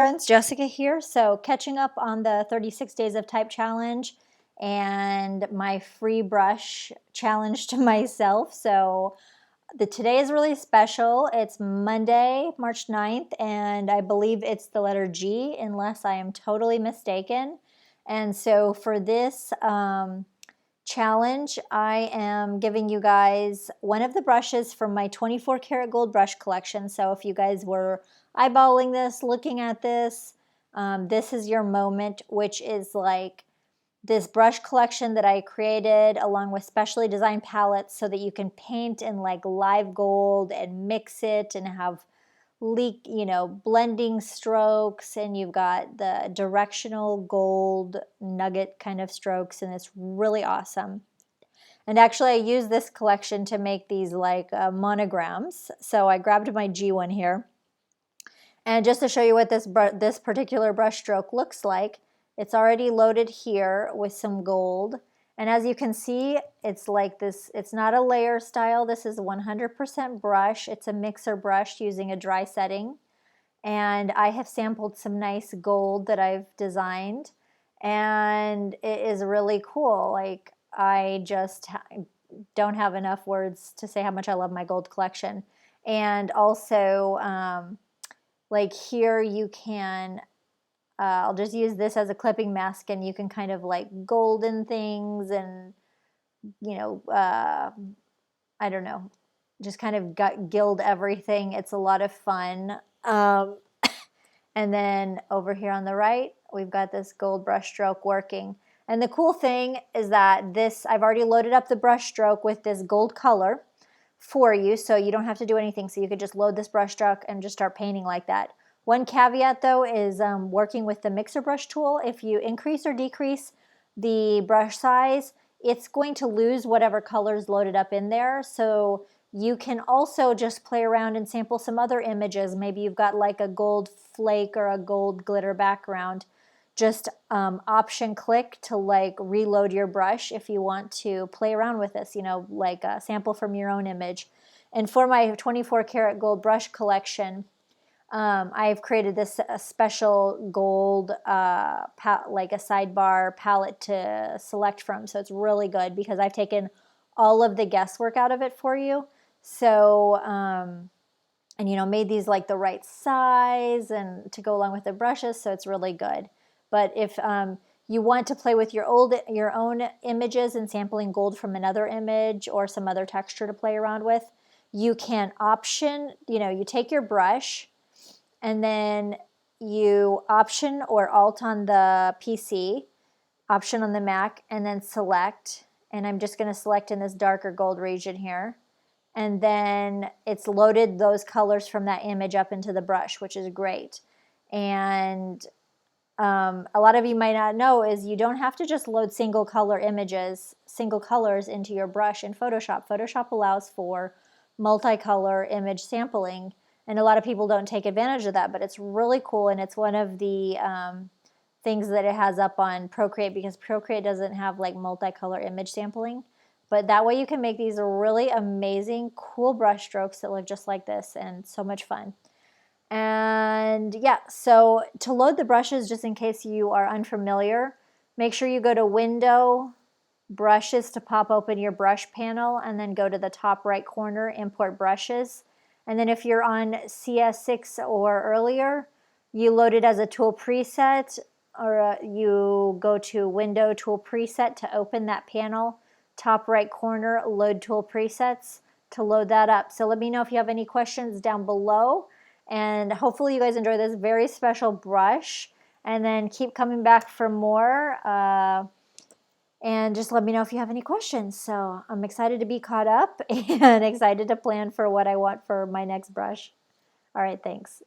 Friends, Jessica here. So catching up on the 36 Days of Type challenge and my free brush challenge to myself. So today is really special. It's Monday, March 9th, and I believe it's the letter G, unless I am totally mistaken. And so for this challenge, I am giving you guys one of the brushes from my 24 karat gold brush collection. So if you guys were eyeballing this, looking at this, this is your moment, which is like this brush collection that I created along with specially designed palettes so that you can paint in like live gold and mix it and have blending strokes, and you've got the directional gold nugget kind of strokes, and it's really awesome. And actually I use this collection to make these like monograms. So I grabbed my G one here. And just to show you what this particular brush stroke looks like, it's already loaded here with some gold. And as you can see, it's like this, it's not a layer style. This is 100% brush. It's a mixer brush using a dry setting. And I have sampled some nice gold that I've designed. And it is really cool. Like, I just don't have enough words to say how much I love my gold collection. And also, like here you can, I'll just use this as a clipping mask, and you can kind of like golden things and, I don't know, just kind of gild everything. It's a lot of fun. And then over here on the right, we've got this gold brush stroke working. And the cool thing is that I've already loaded up the brush stroke with this gold color for you, so you don't have to do anything. So you could just load this brush stroke and just start painting like that. One caveat though is working with the mixer brush tool. If you increase or decrease the brush size, it's going to lose whatever colors loaded up in there. So you can also just play around and sample some other images. Maybe you've got like a gold flake or a gold glitter background. Just option click to like reload your brush if you want to play around with this, like a sample from your own image. And for my 24 karat gold brush collection, I've created this special gold, like a sidebar palette to select from. So it's really good because I've taken all of the guesswork out of it for you. So, and made these like the right size and to go along with the brushes. So it's really good. But if you want to play with your own images and sampling gold from another image or some other texture to play around with, you can option, you take your brush and then you option or alt on the PC, option on the Mac, and then select. And I'm just going to select in this darker gold region here. And then it's loaded those colors from that image up into the brush, which is great. And a lot of you might not know is you don't have to just load single colors into your brush in Photoshop. Photoshop allows for multicolor image sampling, and a lot of people don't take advantage of that, but it's really cool, and it's one of the things that it has up on Procreate, because Procreate doesn't have like multicolor image sampling. But that way you can make these really amazing, cool brush strokes that look just like this, and so much fun. And yeah, so to load the brushes, just in case you are unfamiliar, make sure you go to Window, Brushes to pop open your brush panel, and then go to the top right corner, Import Brushes. And then if you're on CS6 or earlier, you load it as a tool preset, or you go to Window, Tool Preset to open that panel, top right corner, Load Tool Presets to load that up. So let me know if you have any questions down below. And hopefully you guys enjoy this very special brush, and then keep coming back for more. And just let me know if you have any questions. So I'm excited to be caught up and excited to plan for what I want for my next brush. All right, thanks.